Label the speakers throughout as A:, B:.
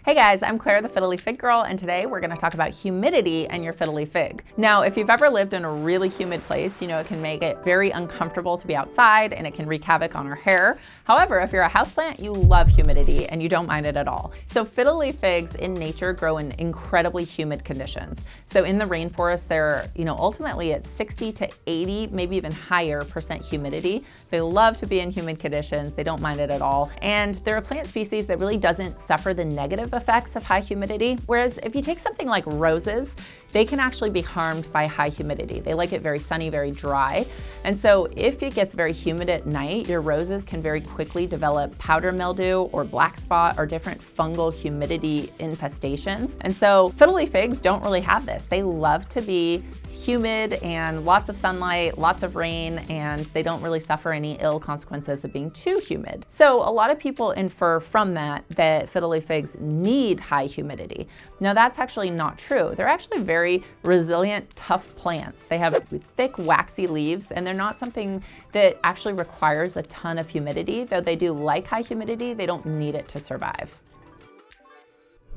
A: Hey guys, I'm Claire, the Fiddly Fig Girl, and today we're going to talk about humidity and your fiddly fig. Now, if you've ever lived in a really humid place, you know it can make it very uncomfortable to be outside and it can wreak havoc on our hair. However, if you're a houseplant, you love humidity and you don't mind it at all. So fiddly figs in nature grow in incredibly humid conditions. So in the rainforest, they're, ultimately at 60 to 80, maybe even higher % humidity. They love to be in humid conditions. They don't mind it at all. And they're a plant species that really doesn't suffer the negative effects of high humidity. Whereas if you take something like roses, they can actually be harmed by high humidity. They like it very sunny, very dry. And so if it gets very humid at night, your roses can very quickly develop powder mildew or black spot or different fungal humidity infestations. And so fiddly figs don't really have this. They love to be humid and lots of sunlight, lots of rain, and they don't really suffer any ill consequences of being too humid. So a lot of people infer from that fiddly figs need high humidity. Now that's actually not true. They're actually very resilient, tough plants. They have thick, waxy leaves, and they're not something that actually requires a ton of humidity. Though they do like high humidity, they don't need it to survive.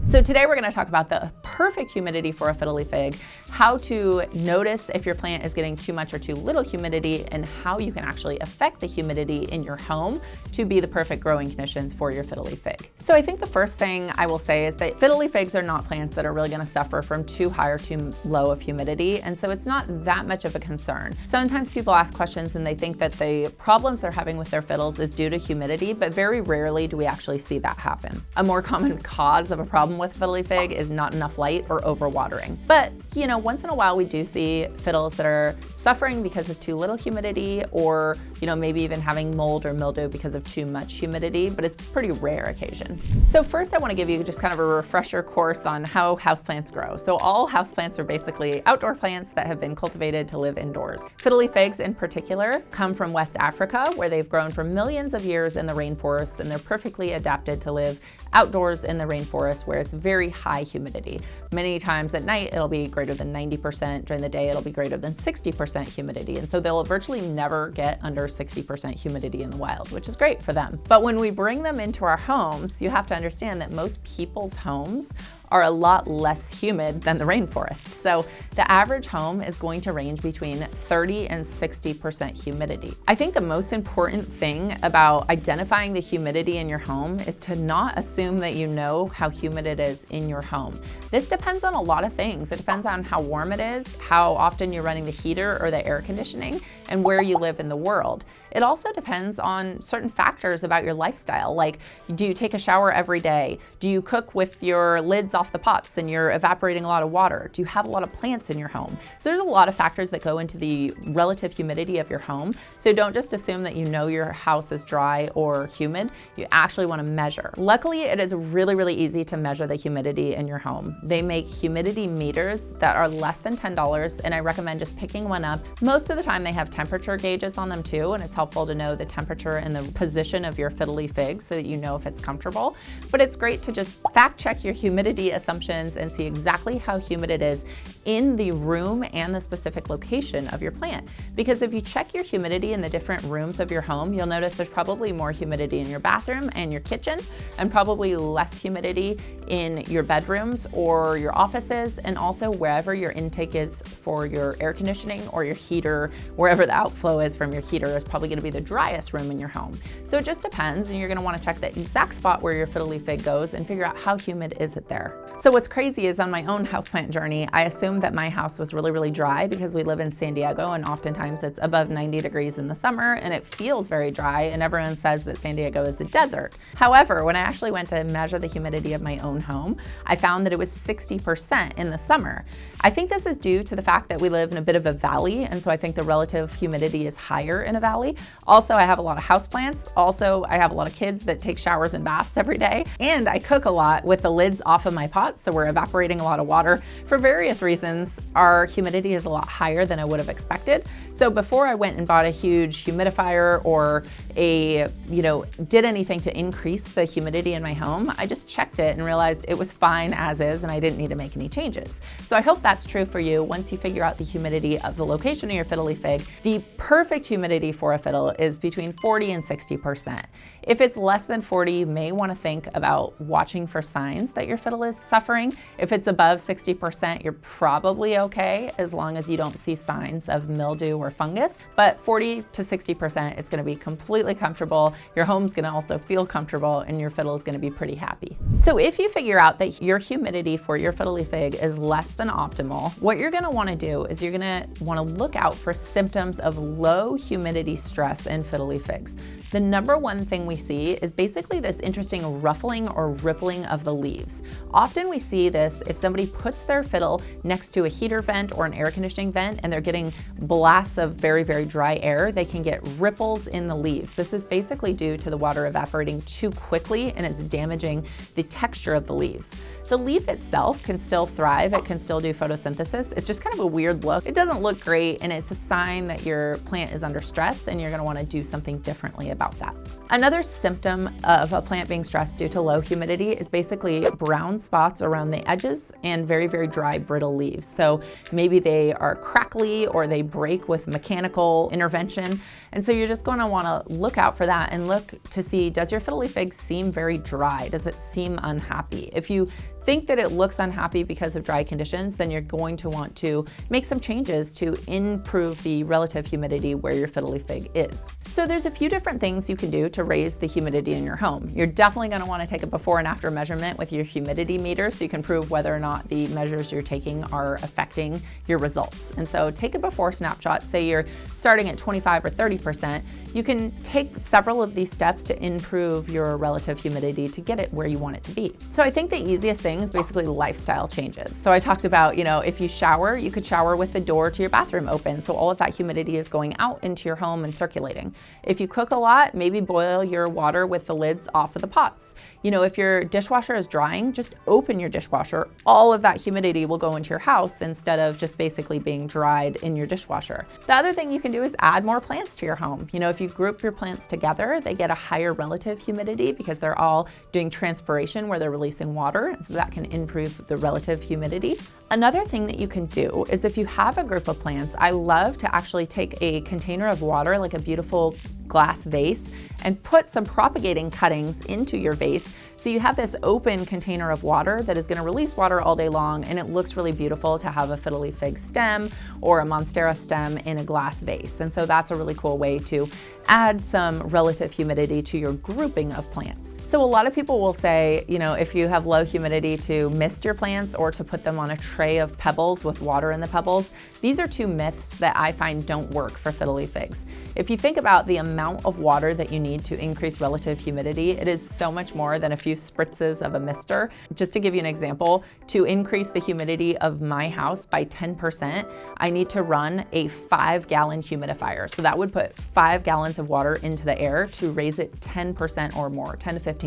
A: So today we're going to talk about the perfect humidity for a fiddly fig, how to notice if your plant is getting too much or too little humidity, and how you can actually affect the humidity in your home to be the perfect growing conditions for your fiddly fig. So I think the first thing I will say is that fiddly figs are not plants that are really going to suffer from too high or too low of humidity, and so it's not that much of a concern. Sometimes people ask questions and they think that the problems they're having with their fiddles is due to humidity, but very rarely do we actually see that happen. A more common cause of a problem with fiddly fig is not enough light or overwatering. But, once in a while we do see fiddles that are suffering because of too little humidity or, maybe even having mold or mildew because of too much humidity, but it's a pretty rare occasion. So first I want to give you just kind of a refresher course on how houseplants grow. So all houseplants are basically outdoor plants that have been cultivated to live indoors. Fiddly figs in particular come from West Africa, where they've grown for millions of years in the rainforests, and they're perfectly adapted to live outdoors in the rainforest where it's very high humidity. Many times at night it'll be greater than 90%, during the day it'll be greater than 60% humidity, and so they'll virtually never get under 60% humidity in the wild, which is great for them. But when we bring them into our homes, you have to understand that most people's homes are a lot less humid than the rainforest. So the average home is going to range between 30 and 60% humidity. I think the most important thing about identifying the humidity in your home is to not assume that you know how humid it is in your home. This depends on a lot of things. It depends on how warm it is, how often you're running the heater or the air conditioning, and where you live in the world. It also depends on certain factors about your lifestyle, like do you take a shower every day? Do you cook with your lids off the pots and you're evaporating a lot of water? Do you have a lot of plants in your home? So there's a lot of factors that go into the relative humidity of your home. So don't just assume that your house is dry or humid. You actually want to measure. Luckily, it is really, really easy to measure the humidity in your home. They make humidity meters that are less than $10, and I recommend just picking one up. Most of the time they have temperature gauges on them too, and it's helpful to know the temperature and the position of your fiddly fig so that you know if it's comfortable. But it's great to just fact check your humidity assumptions and see exactly how humid it is in the room and the specific location of your plant. Because if you check your humidity in the different rooms of your home, you'll notice there's probably more humidity in your bathroom and your kitchen, and probably less humidity in your bedrooms or your offices, and also wherever your intake is for your air conditioning or your heater, wherever the outflow is from your heater is probably going to be the driest room in your home. So it just depends, and you're going to want to check the exact spot where your fiddly fig goes and figure out how humid is it there. So what's crazy is on my own houseplant journey, I assumed that my house was really, really dry because we live in San Diego, and oftentimes it's above 90 degrees in the summer and it feels very dry, and everyone says that San Diego is a desert. However, when I actually went to measure the humidity of my own home, I found that it was 60% in the summer. I think this is due to the fact that we live in a bit of a valley, and so I think the relative humidity is higher in a valley. Also, I have a lot of houseplants. Also, I have a lot of kids that take showers and baths every day, and I cook a lot with the lids off of my pots, so we're evaporating a lot of water. For various reasons, our humidity is a lot higher than I would have expected. So before I went and bought a huge humidifier or did anything to increase the humidity in my home, I just checked it and realized it was fine as is and I didn't need to make any changes. So I hope that's true for you once you figure out the humidity of the location of your fiddly fig. The perfect humidity for a fiddle is between 40 and 60%. If it's less than 40, you may want to think about watching for signs that your fiddle is suffering. If it's above 60%, you're probably okay as long as you don't see signs of mildew or fungus. But 40 to 60%, it's going to be completely comfortable. Your home's going to also feel comfortable and your fiddle is going to be pretty happy. So if you figure out that your humidity for your fiddly fig is less than optimal, what you're going to want to do is you're going to want to look out for symptoms of low humidity stress in fiddly figs. The number one thing we see is basically this interesting ruffling or rippling of the leaves. Often we see this if somebody puts their fiddle next to a heater vent or an air conditioning vent and they're getting blasts of very, very dry air, they can get ripples in the leaves. This is basically due to the water evaporating too quickly and it's damaging the texture of the leaves. The leaf itself can still thrive, it can still do photosynthesis. It's just kind of a weird look. It doesn't look great and it's a sign that your plant is under stress and you're going to want to do something differently about that. Another symptom of a plant being stressed due to low humidity is basically brown spots around the edges and very, very dry, brittle leaves. So maybe they are crackly or they break with mechanical intervention. And so you're just going to want to look out for that and look to see, does your fiddly fig seem very dry? Does it seem unhappy? If you think that it looks unhappy because of dry conditions, then you're going to want to make some changes to improve the relative humidity where your fiddly fig is. So there's a few different things you can do to raise the humidity in your home. You're definitely going to want to take a before and after measurement with your humidity meter so you can prove whether or not the measures you're taking are affecting your results. And so take a before snapshot, say you're starting at 25 or 30%. You can take several of these steps to improve your relative humidity to get it where you want it to be. So I think the easiest thing is basically lifestyle changes. So I talked about, if you shower, you could shower with the door to your bathroom open. So all of that humidity is going out into your home and circulating. If you cook a lot, maybe boil your water with the lids off of the pots. If your dishwasher is drying, just open your dishwasher. All of that humidity will go into your house instead of just basically being dried in your dishwasher. The other thing you can do is add more plants to your home. If you group your plants together, they get a higher relative humidity because they're all doing transpiration where they're releasing water. So that can improve the relative humidity. Another thing that you can do is if you have a group of plants, I love to actually take a container of water, like a beautiful glass vase, and put some propagating cuttings into your vase. So you have this open container of water that is going to release water all day long, and it looks really beautiful to have a fiddly fig stem or a monstera stem in a glass vase. And so that's a really cool way to add some relative humidity to your grouping of plants. So a lot of people will say, if you have low humidity, to mist your plants or to put them on a tray of pebbles with water in the pebbles. These are two myths that I find don't work for fiddly figs. If you think about the amount of water that you need to increase relative humidity, it is so much more than a few spritzes of a mister. Just to give you an example, to increase the humidity of my house by 10%, I need to run a 5-gallon humidifier. So that would put 5 gallons of water into the air to raise it 10% or more, 10 to 15%.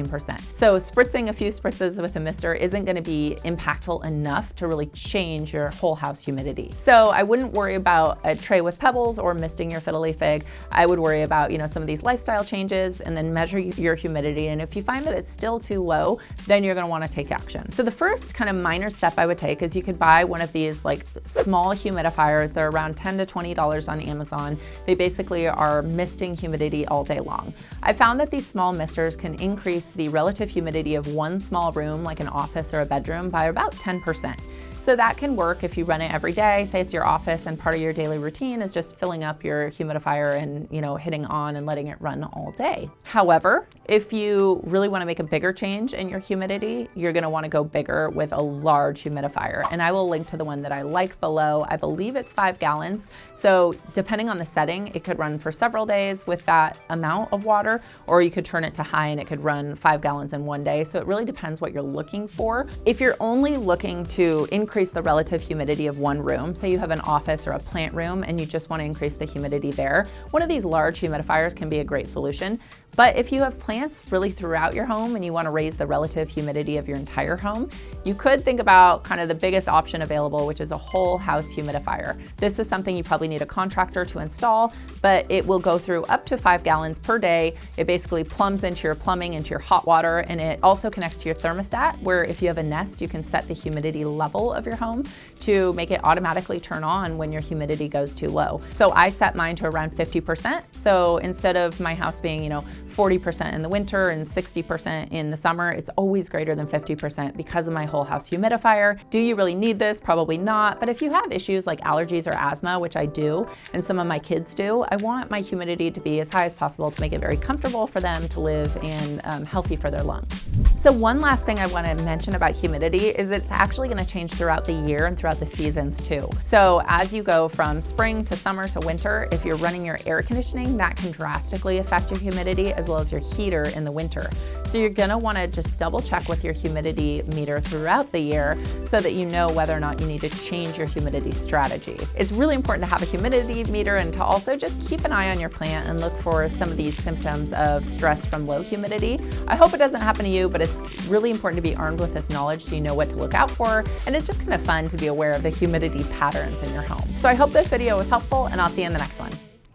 A: So spritzing a few spritzes with a mister isn't going to be impactful enough to really change your whole house humidity. So I wouldn't worry about a tray with pebbles or misting your fiddly fig. I would worry about, some of these lifestyle changes and then measure your humidity. And if you find that it's still too low, then you're going to want to take action. So the first kind of minor step I would take is you could buy one of these like small humidifiers. They're around $10 to $20 on Amazon. They basically are misting humidity all day long. I found that these small misters can increase the relative humidity of one small room, like an office or a bedroom, by about 10%. So that can work if you run it every day. Say it's your office and part of your daily routine is just filling up your humidifier and hitting on and letting it run all day. However, if you really want to make a bigger change in your humidity, you're going to want to go bigger with a large humidifier. And I will link to the one that I like below. I believe it's 5 gallons. So depending on the setting, it could run for several days with that amount of water, or you could turn it to high and it could run 5 gallons in one day. So it really depends what you're looking for. If you're only looking to increase the relative humidity of one room, say you have an office or a plant room and you just want to increase the humidity there, one of these large humidifiers can be a great solution. But if you have plants really throughout your home and you want to raise the relative humidity of your entire home, you could think about kind of the biggest option available, which is a whole house humidifier. This is something you probably need a contractor to install, but it will go through up to 5 gallons per day. It basically plumbs into your plumbing, into your hot water, and it also connects to your thermostat, where if you have a Nest, you can set the humidity level of your home to make it automatically turn on when your humidity goes too low. So I set mine to around 50%. So instead of my house being, 40% in the winter and 60% in the summer, it's always greater than 50% because of my whole house humidifier. Do you really need this? Probably not. But if you have issues like allergies or asthma, which I do, and some of my kids do, I want my humidity to be as high as possible to make it very comfortable for them to live and healthy for their lungs. So one last thing I want to mention about humidity is it's actually going to change throughout the year and throughout the seasons too. So as you go from spring to summer to winter, if you're running your air conditioning, that can drastically affect your humidity as well as your heater in the winter. So you're going to want to just double check with your humidity meter throughout the year so that you know whether or not you need to change your humidity strategy. It's really important to have a humidity meter and to also just keep an eye on your plant and look for some of these symptoms of stress from low humidity. I hope it doesn't happen to you, but it's really important to be armed with this knowledge so you know what to look out for, and it's just kind of fun to be aware of the humidity patterns in your home. So I hope this video was helpful, and I'll see you in the next one.